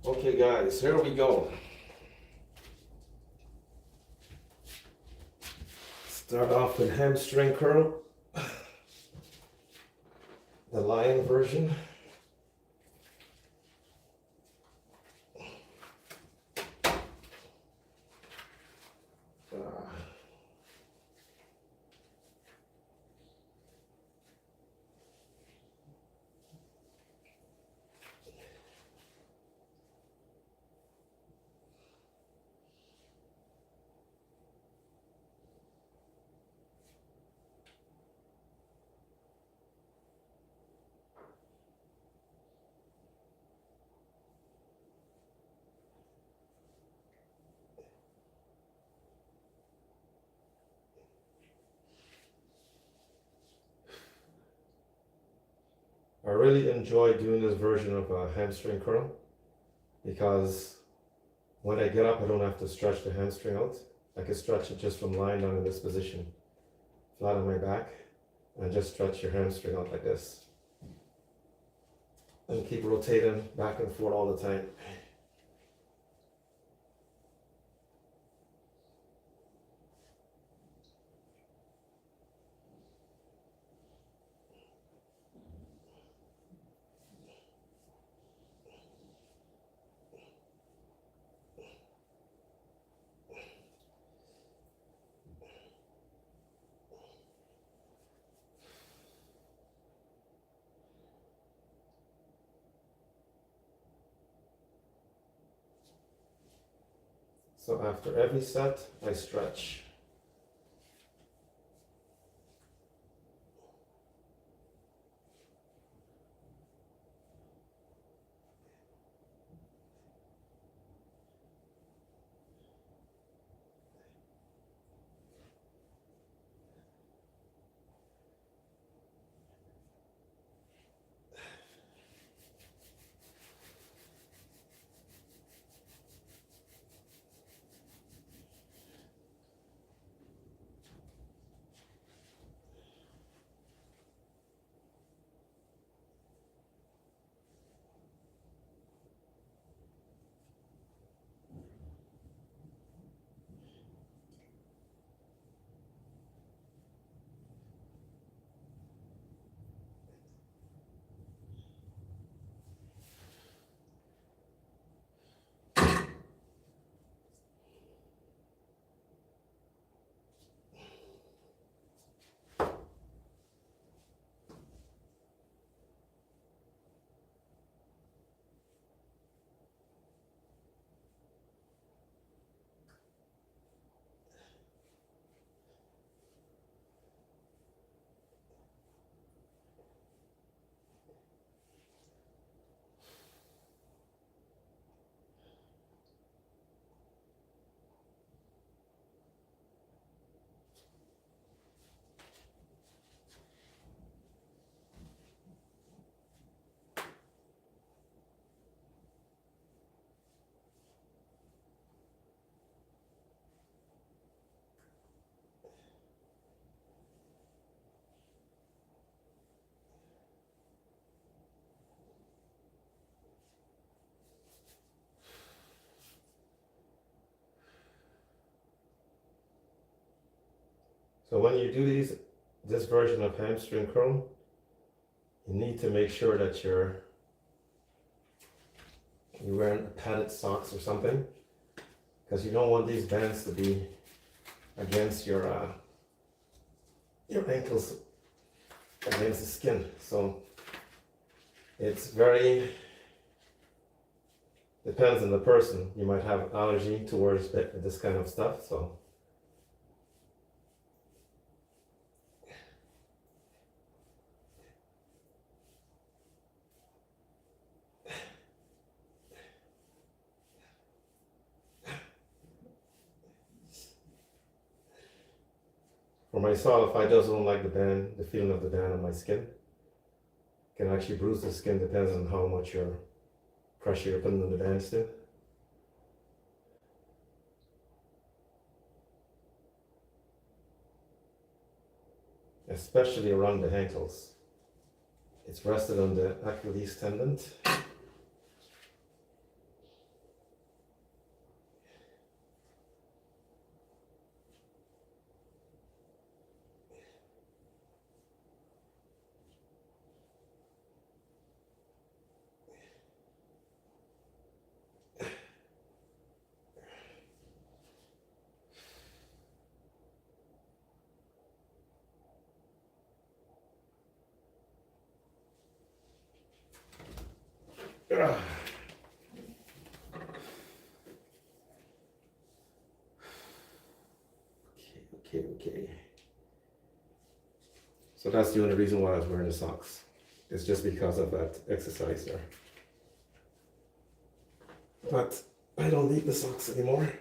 Okay guys, here we go. Start off with hamstring curl, the lion version. I really enjoy doing this version of a hamstring curl because when I get up, I don't have to stretch the hamstring out. I can stretch it just from lying down in this position, flat on my back, and just stretch your hamstring out like this. And keep rotating back and forth all the time. So after every set, I stretch. So when you do this version of hamstring curl, you need to make sure that you're wearing padded socks or something, because you don't want these bands to be against your ankles, against the skin. So it's very depends on the person. You might have an allergy towards this kind of stuff. So for myself, I just don't like the feeling of the band on my skin. Can actually bruise the skin, depends on how much your pressure you're putting on the band still. Especially around the ankles. It's rested on the Achilles tendon. Ah. Okay. So that's the only reason why I was wearing the socks. It's just because of that exercise there. But I don't need the socks anymore.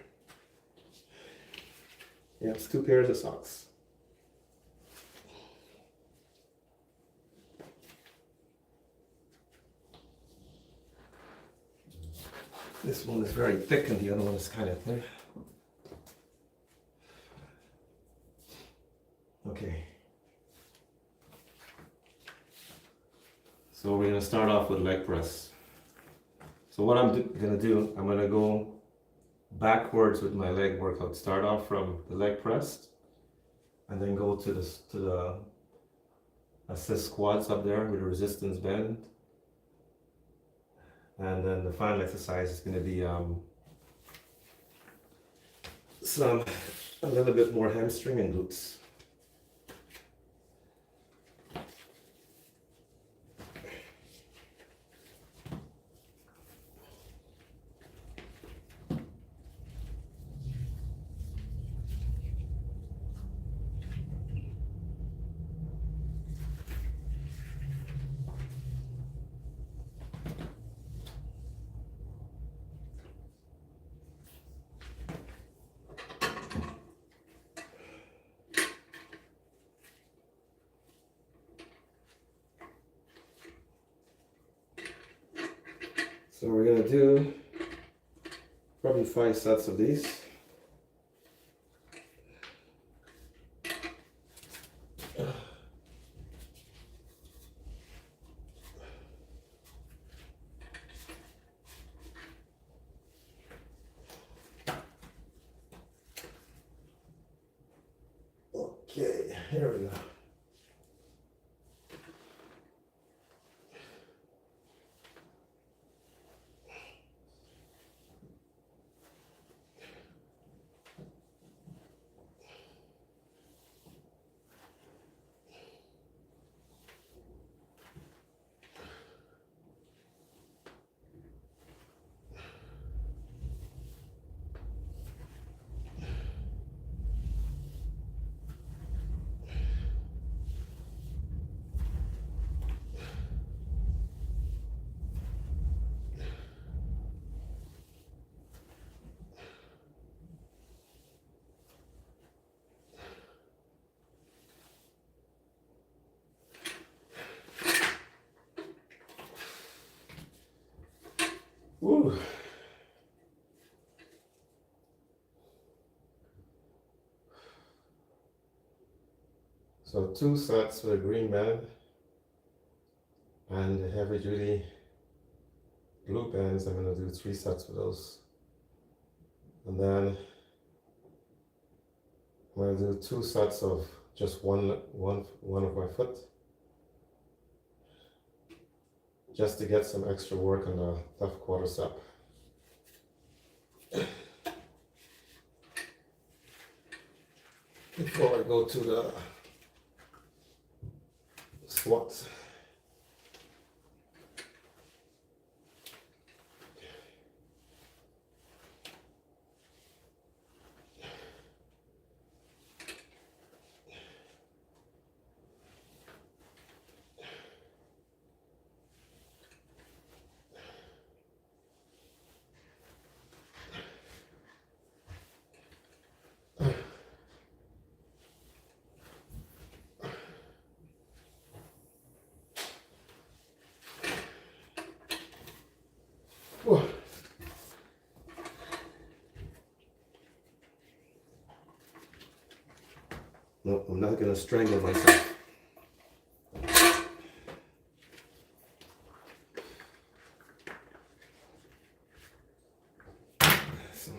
Yeah, it's 2 pairs of socks. This one is very thick and the other one is kind of thin. Okay. So we're going to start off with leg press. So what I'm going to do, I'm going to go backwards with my leg workout. Start off from the leg press and then go to the assist squats up there with the resistance band. And then the final exercise is going to be a little bit more hamstring and glutes. So we're going to do probably 5 sets of these. Okay, here we go. Woo. So 2 sets with a green band and the heavy duty blue bands. I'm going to do 3 sets with those. And then I'm going to do 2 sets of just one of my foot. Just to get some extra work on the left quadricep. Before I go to the squats. Whoa. No, I'm not going to strangle myself. So.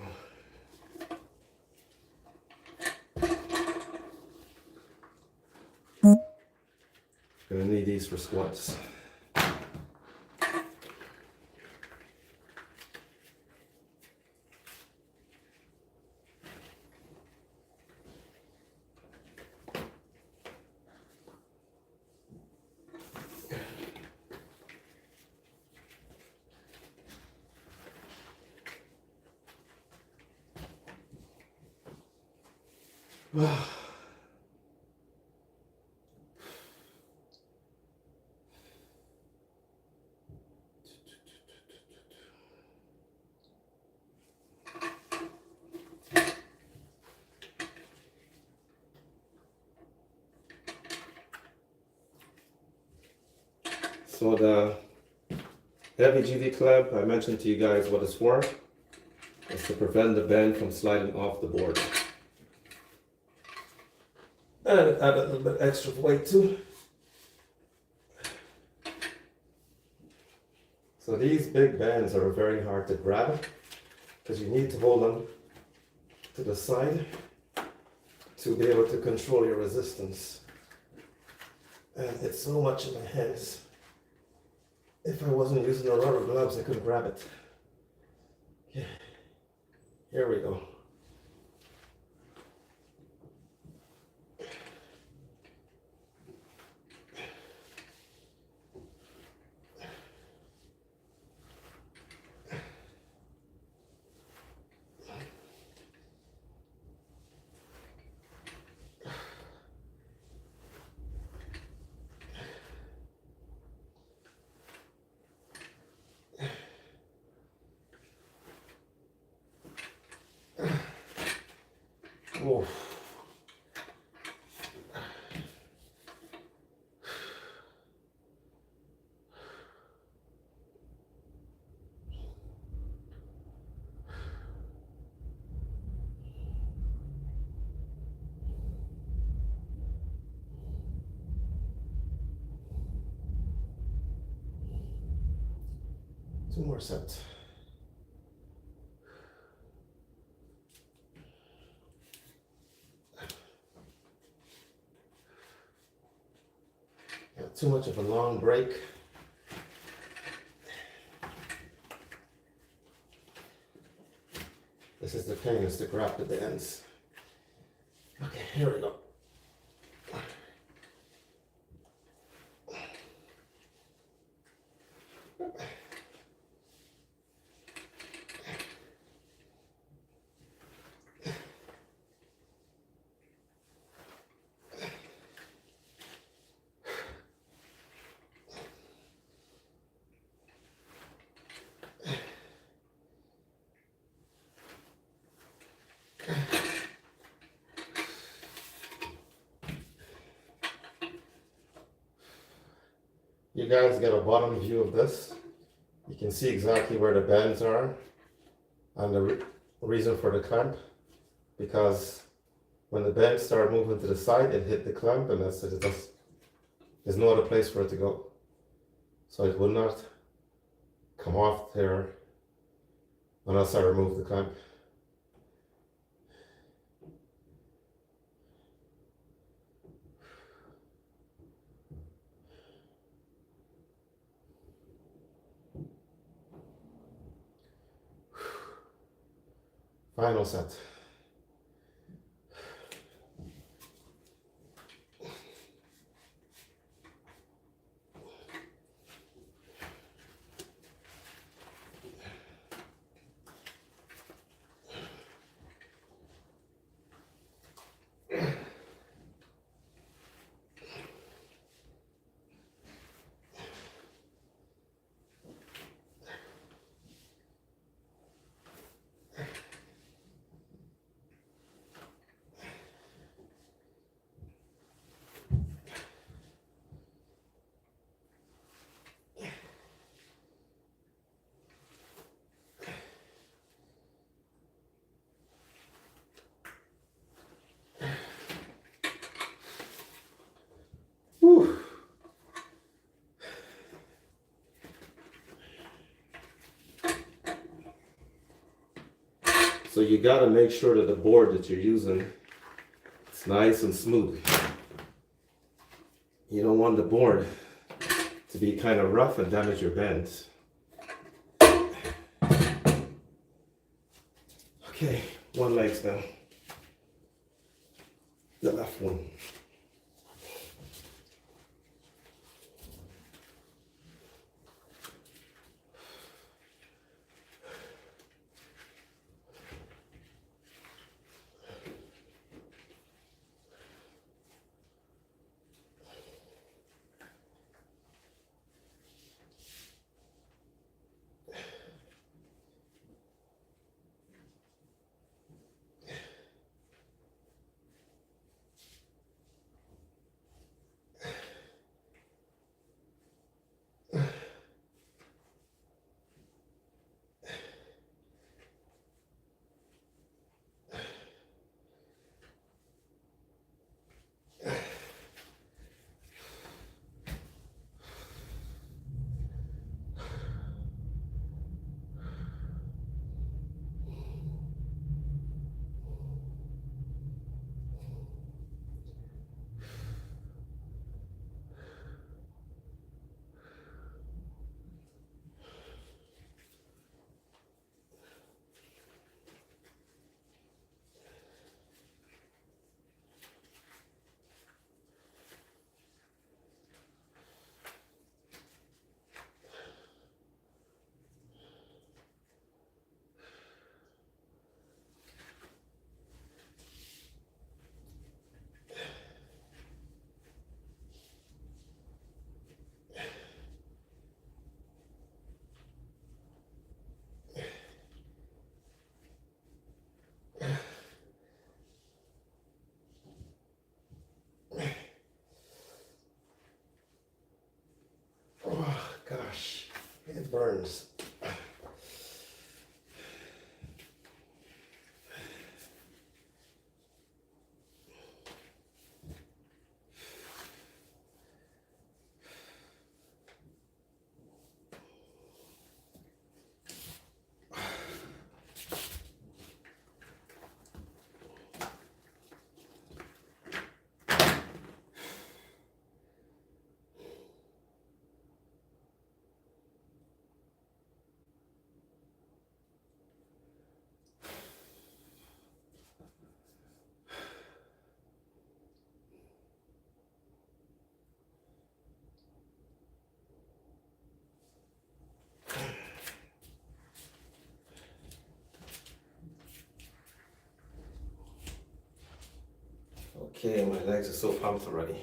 Gonna need these for squats. So the heavy duty clamp, I mentioned to you guys what it's for. It's to prevent the bend from sliding off the board. And add a little bit extra weight too. So these big bends are very hard to grab because you need to hold them to the side to be able to control your resistance. And it's so much in my hands. If I wasn't using the rubber gloves, I could grab it. Yeah. Here we go. Oof. Two more sets. Got too much of a long break. This is the pain, is to grab at the ends. Okay, here we go. You guys get a bottom view of this. You can see exactly where the bends are and the reason for the clamp, because when the bends start moving to the side, it hit the clamp and that's it. There's no other place for it to go. So it will not come off there unless I remove the clamp. Final set. Whew. So you gotta make sure that the board that you're using is nice and smooth. You don't want the board to be kind of rough and damage your bends. Okay, one leg's now. The left one. burns. Okay, my legs are so pumped already.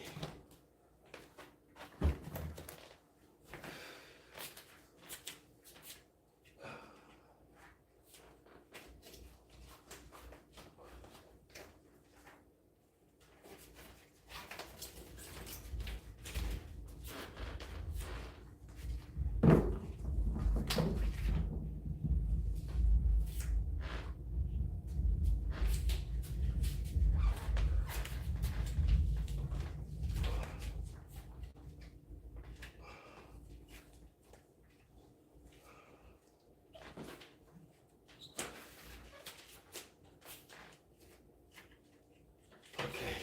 Okay.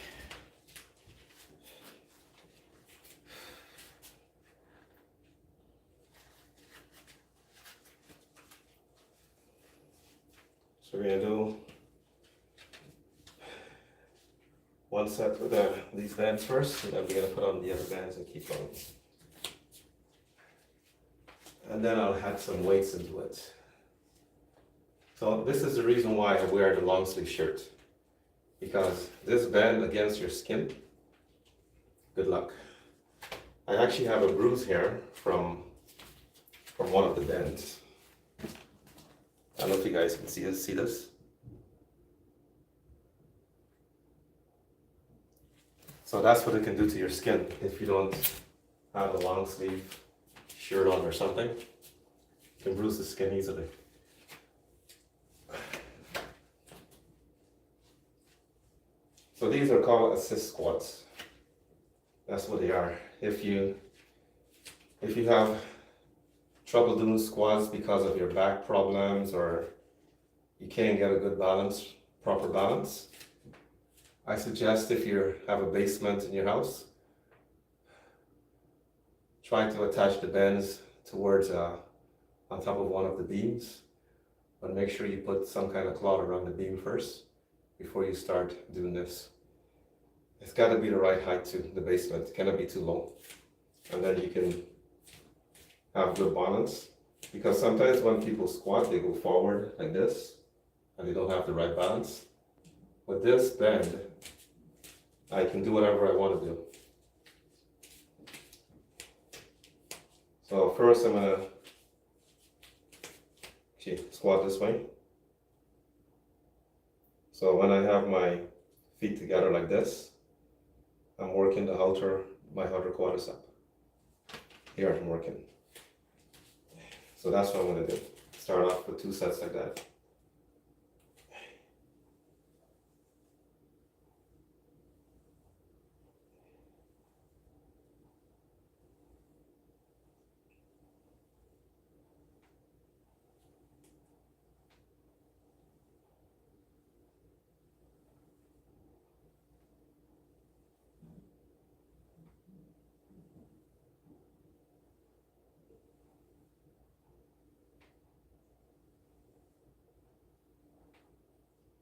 So we're gonna do one set with these bands first, and then we're gonna put on the other bands and keep going. And then I'll add some weights into it. So this is the reason why I wear the long sleeve shirt, because this bend against your skin, good luck. I actually have a bruise here from one of the bends. I don't know if you guys can see this. So that's what it can do to your skin if you don't have a long sleeve shirt on or something. It can bruise the skin easily. So these are called assist squats. That's what they are. If you have trouble doing squats because of your back problems or you can't get a good balance, proper balance, I suggest if you have a basement in your house, try to attach the bends towards on top of one of the beams, but make sure you put some kind of cloth around the beam first before you start doing this. It's got to be the right height too, the basement. It cannot be too low. And then you can have good balance. Because sometimes when people squat, they go forward like this, and they don't have the right balance. With this bend, I can do whatever I want to do. So first I'm gonna squat this way. So when I have my feet together like this, I'm working my outer quadricep. Here I'm working. So that's what I'm gonna do. Start off with 2 sets like that.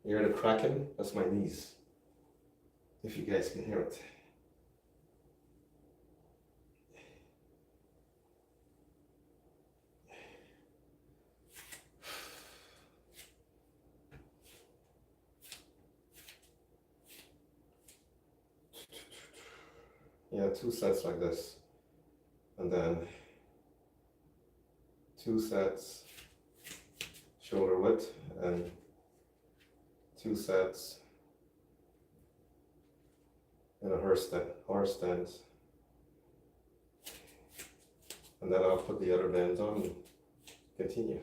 You hear the cracking? That's my knees. If you guys can hear it. Yeah, 2 sets like this. And then 2 sets shoulder width and 2 sets in a horse stance. And then I'll put the other bands on. continue.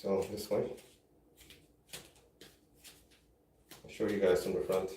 So this way. I'll show you guys from the front.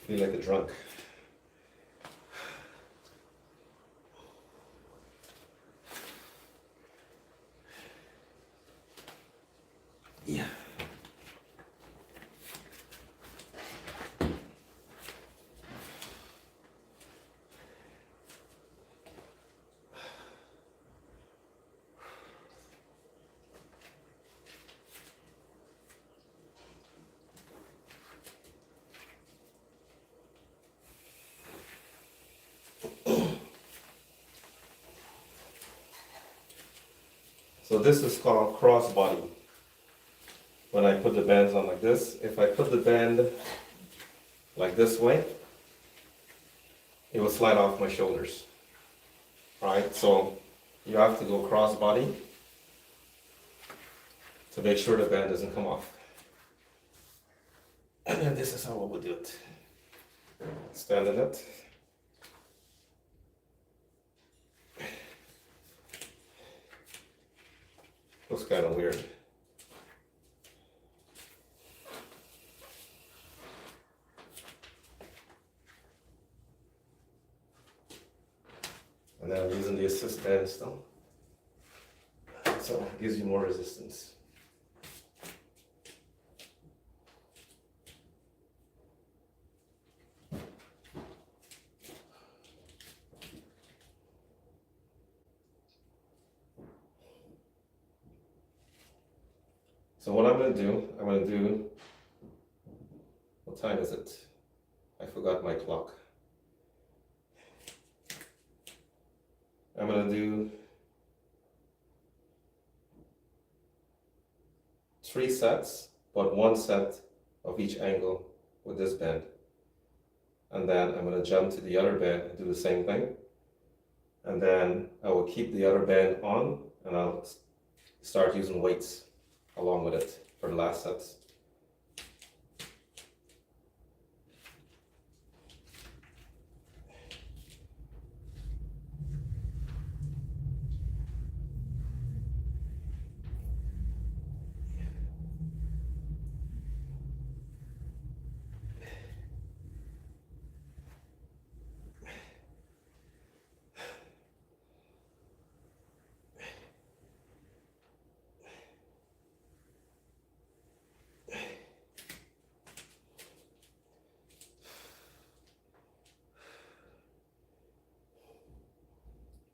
Feel like a drunk. Yeah. So this is called crossbody. When I put the bands on like this, if I put the band like this way, it will slide off my shoulders. Right? So you have to go crossbody to make sure the band doesn't come off. And then this is how I would do it. Stand in it. Looks kind of weird. And then I'm using the assist band still. So it gives you more resistance. So what I'm gonna do, what time is it? I forgot my clock. I'm gonna do 3 sets, but 1 set of each angle with this bend. And then I'm gonna jump to the other bend and do the same thing. And then I will keep the other bend on, and I'll start using weights along with it for the last sets.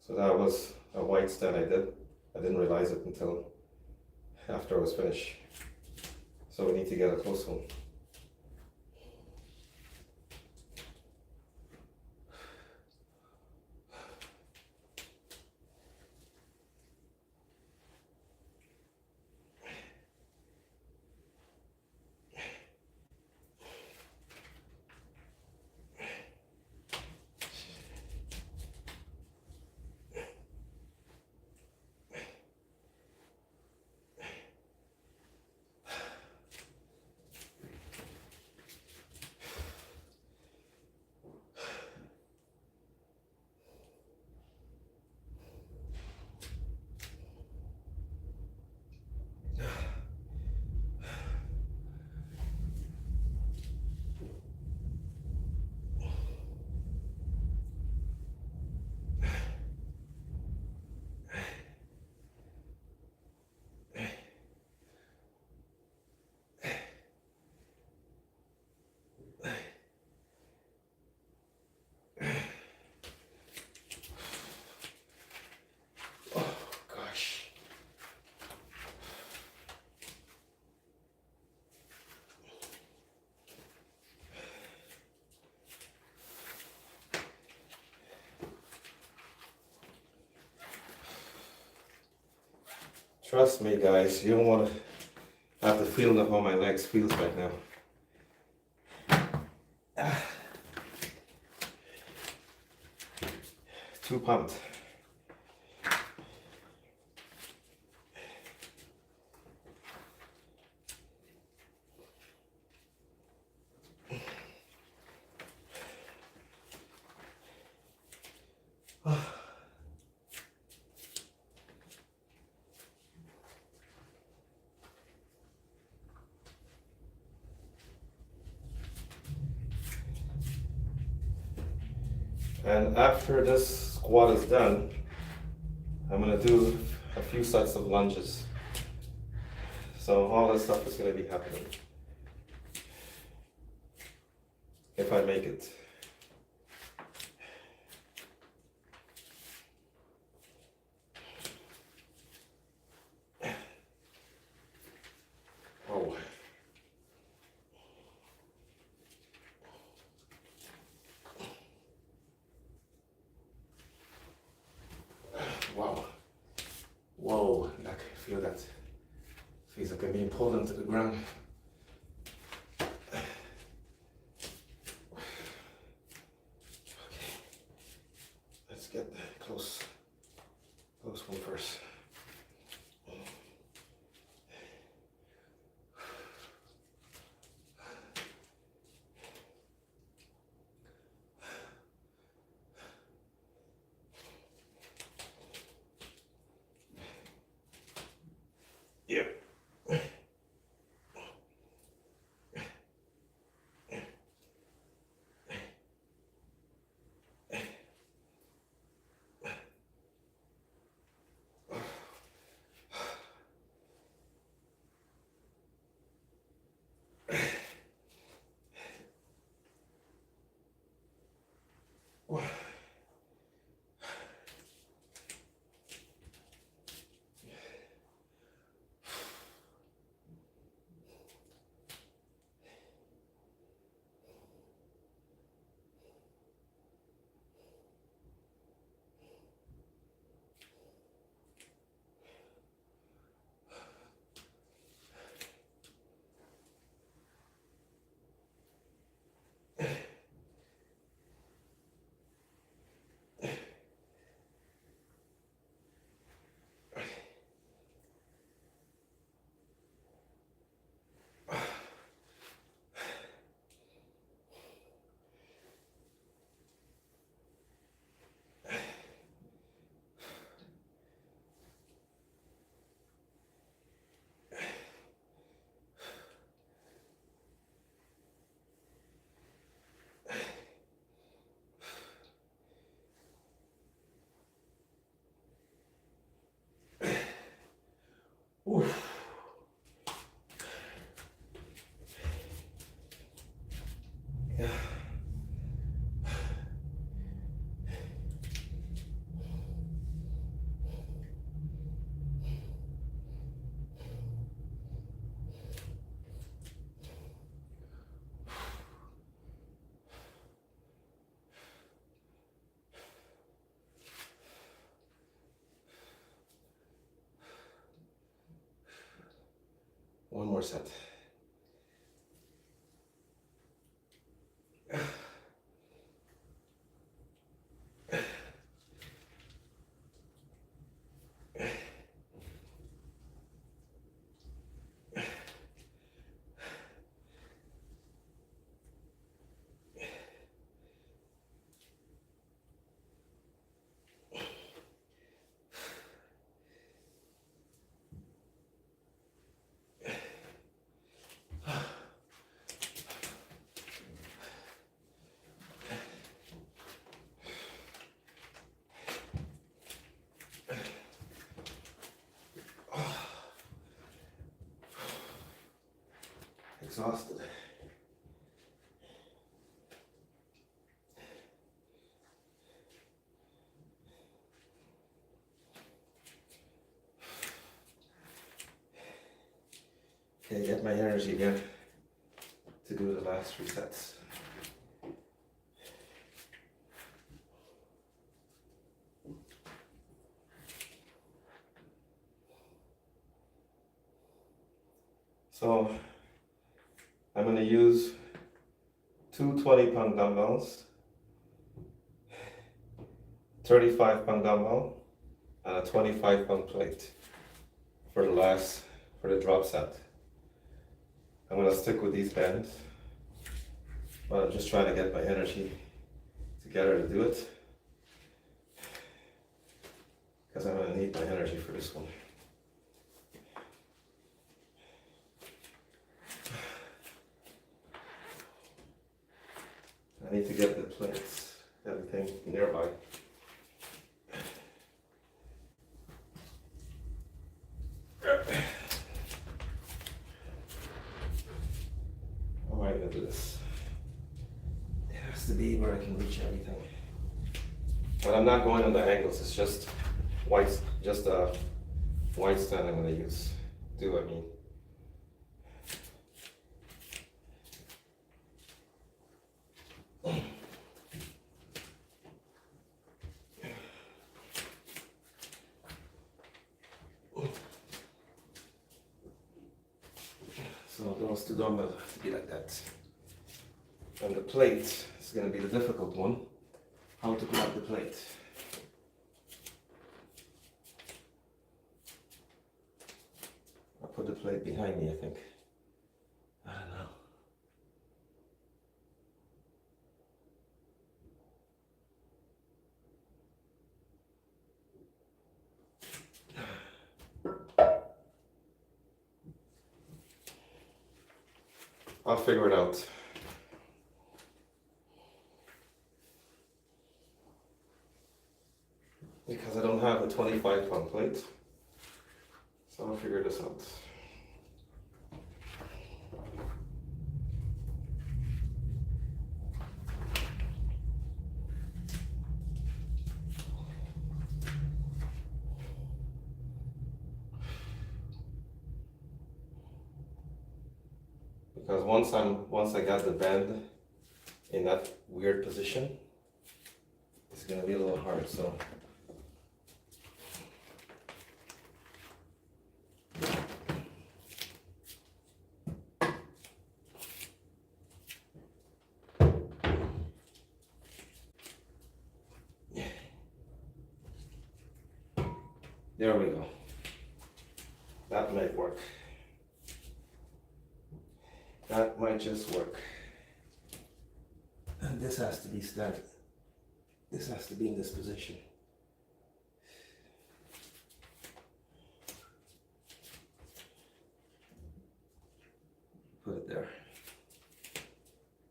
So that was a weights that I did. I didn't realize it until after I was finished. So we need to get a close one. Trust me, guys, you don't want to have the feeling of how my legs feels right now. Too pumped. And after this squat is done, I'm gonna do a few sets of lunges. So all this stuff is gonna be happening. If I make it. Oh. Wow. Whoa, I can feel that. Feels like I'm being pulled into the ground. Okay. Let's get the close one first. Yeah. Oof. Yeah. One more set. Exhausted. Okay, get my energy again to do the last 3 sets. So I'm going to use 2 20-pound dumbbells, 35-pound dumbbell, and a 25-pound plate for the drop set. I'm going to stick with these bends, but I'm just trying to get my energy together to do it, because I'm going to need my energy for this one. I need to get the plates, everything nearby. How am I going to do this? It has to be where I can reach everything. But I'm not going on the angles, it's just a white stand I'm going to use. So those 2 dumbbells have to be like that. And the plate is going to be the difficult one. How to grab the plate. I'll put the plate behind me, I think. I don't know. I'll figure it out. Because I don't have a 25-pound plate. So I'll figure this out. Because once I got the bend in that weird position, it's gonna be a little hard, so. There we go. That might work. That might just work. And this has to be standing. This has to be in this position. Put it there.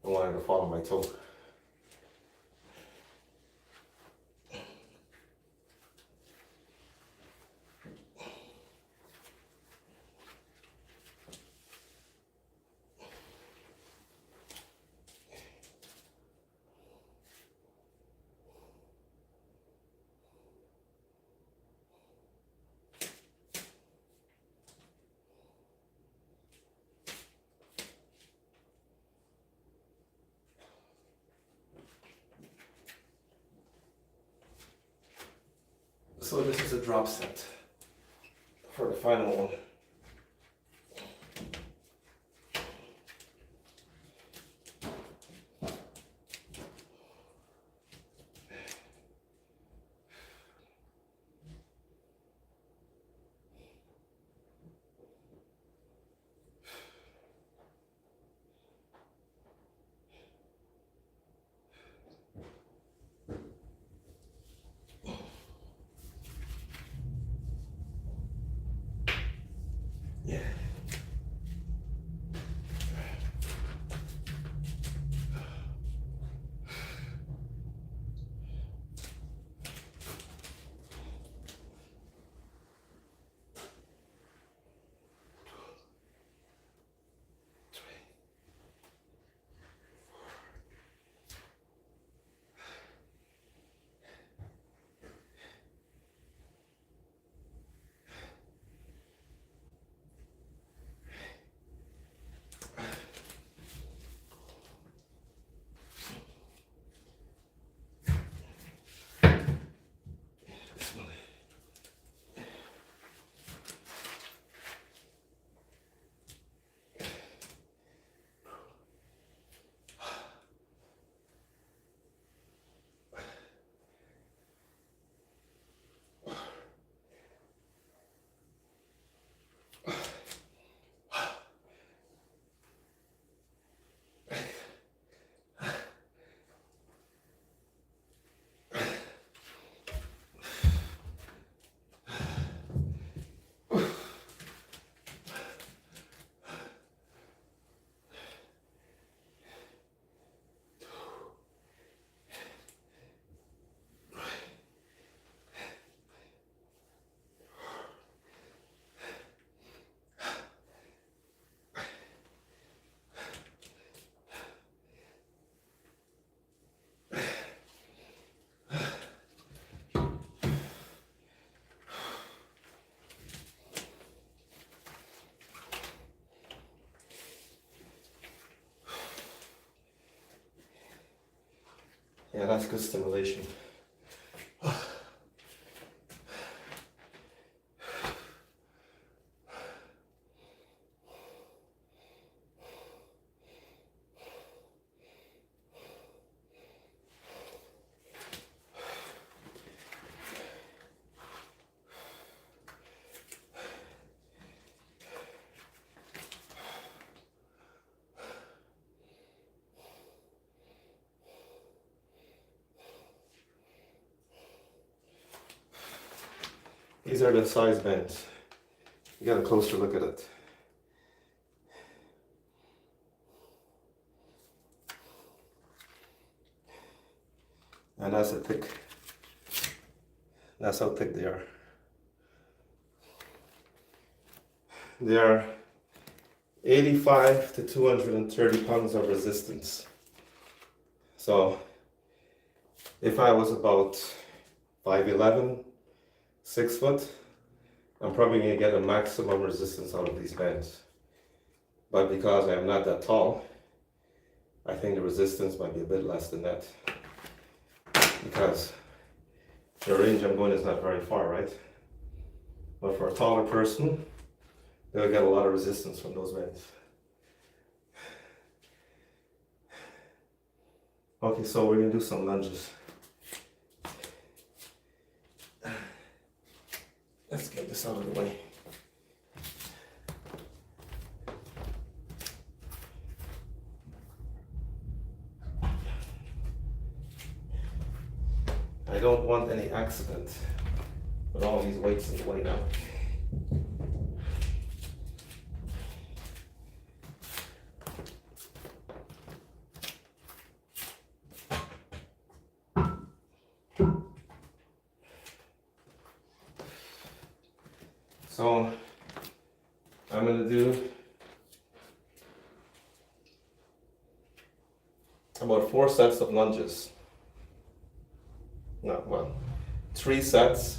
I want it to fall on my toe. So this is a drop set for the final one. Yeah. Yeah, that's good stimulation. These are the size bands. You got a closer look at it. And that's how thick they are. They are 85 to 230 pounds of resistance. So if I was about 5'11", 6 foot, I'm probably going to get a maximum resistance out of these bands. But because I'm not that tall, I think the resistance might be a bit less than that. Because the range I'm going is not very far, right? But for a taller person, they'll get a lot of resistance from those bands. Okay, so we're going to do some lunges. Let's get this out of the way. I don't want any accident with all these weights in the way now. So I'm going to do about 4 sets of lunges. No, well, 3 sets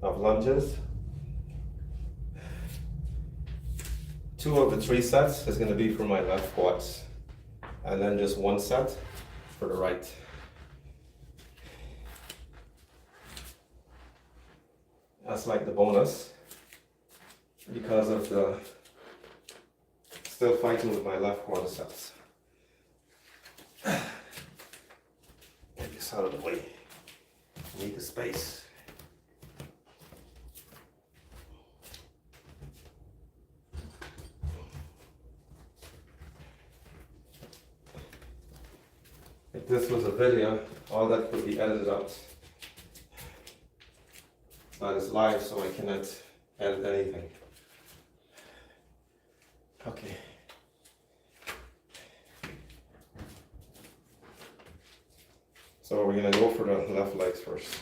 of lunges. 2 of the 3 sets is going to be for my left quads, and then just 1 set for the right. That's like the bonus because of the still fighting with my left quadriceps. Get this out of the way. Need the space. If this was a video, all that could be edited out. But it's live, so I cannot edit anything. Okay. So we're gonna go for the left legs first.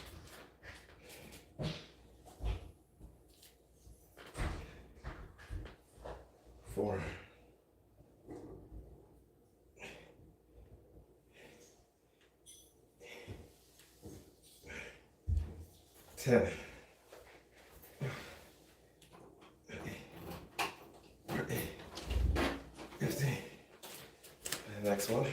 Four. 10. 15. And next one.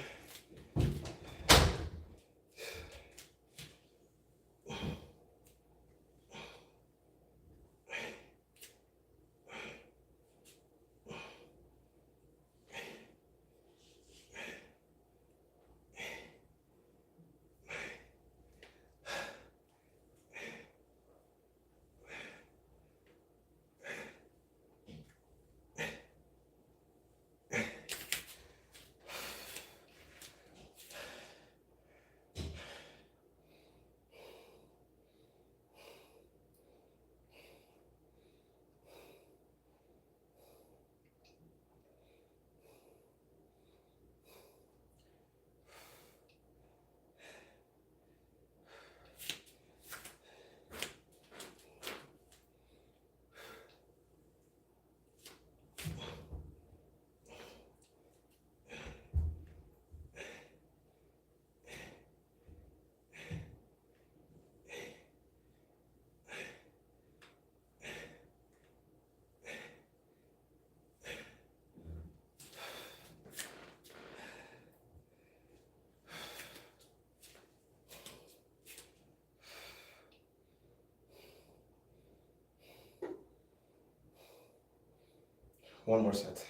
One more set.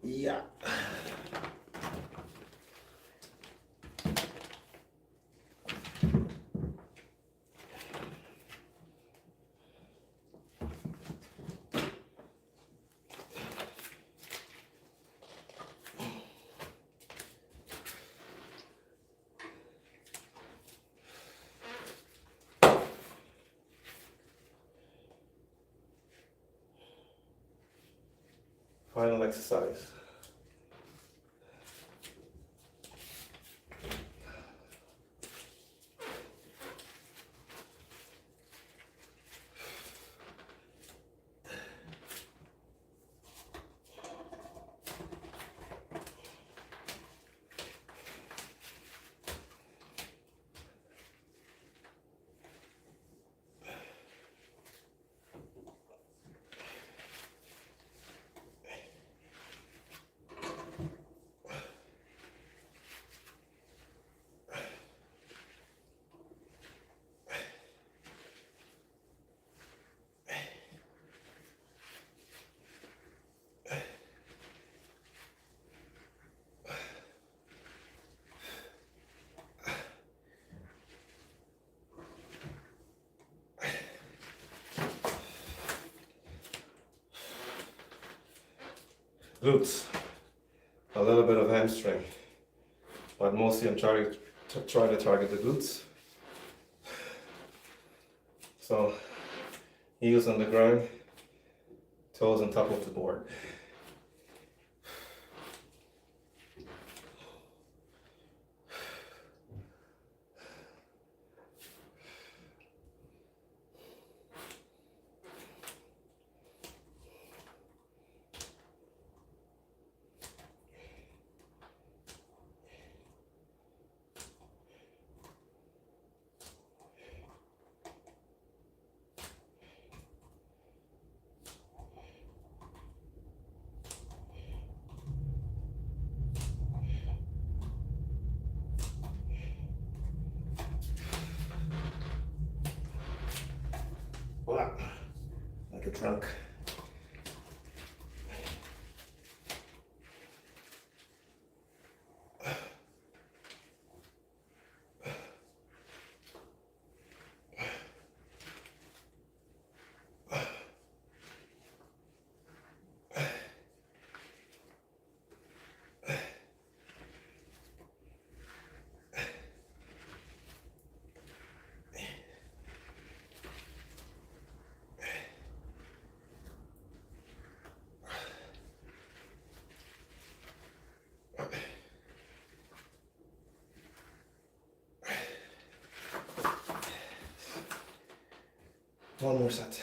Yeah. Final exercise. Glutes, a little bit of hamstring, but mostly I'm trying to target the glutes. So heels on the ground, toes on top of the board. Wow, like a trunk. One more set.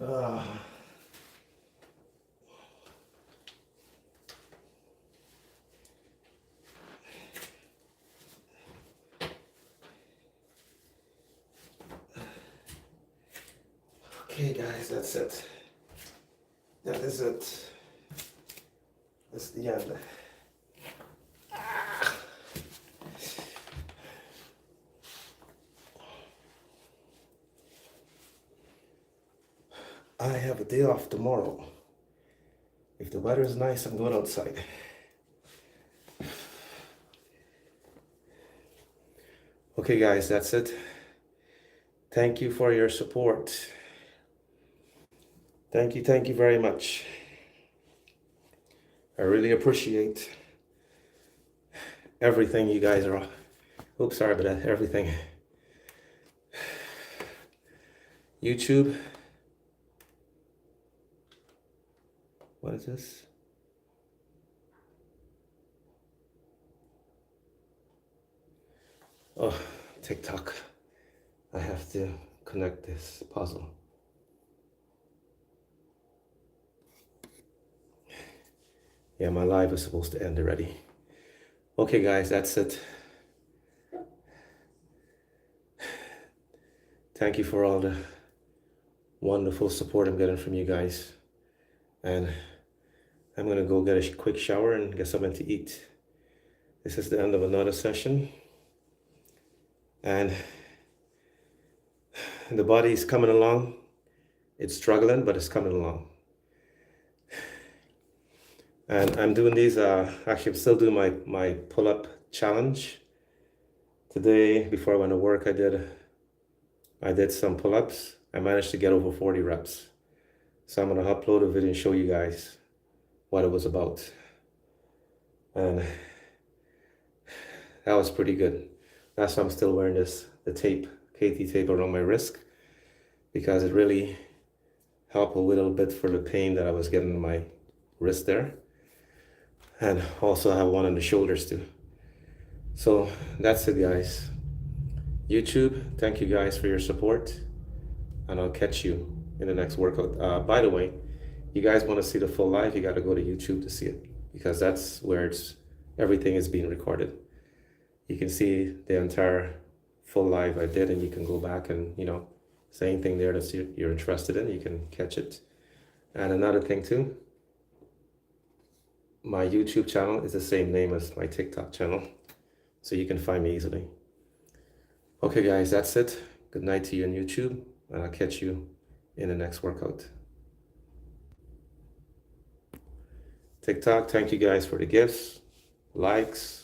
Ah. Okay, guys, that's it. That is it. That's the end. I have a day off tomorrow. If the weather is nice, I'm going outside. Okay, guys, that's it. Thank you for your support. Thank you very much. I really appreciate everything you guys are. Oops, sorry about that. Everything. YouTube. What is this? Oh, TikTok. I have to connect this puzzle. Yeah, my live is supposed to end already. Okay, guys, that's it. Thank you for all the wonderful support I'm getting from you guys. And I'm gonna go get a quick shower and get something to eat. This is the end of another session. And the body's coming along. It's struggling, but it's coming along. And I'm doing these, actually I'm still doing my pull-up challenge. Today, before I went to work, I did some pull-ups. I managed to get over 40 reps. So I'm gonna upload a video and show you guys what it was about. And that was pretty good. That's why I'm still wearing the tape, KT tape around my wrist, because it really helped a little bit for the pain that I was getting in my wrist there. And also I have one on the shoulders too. So that's it, guys. YouTube, thank you guys for your support, and I'll catch you in the next workout. By the way, you guys want to see the full live, you got to go to YouTube to see it, because that's where everything is being recorded. You can see the entire full live I did, and you can go back and, say anything there that you're interested in, you can catch it. And another thing too, my YouTube channel is the same name as my TikTok channel, so you can find me easily. Okay, guys, that's it. Good night to you on YouTube, and I'll catch you in the next workout. TikTok, thank you guys for the gifts, likes,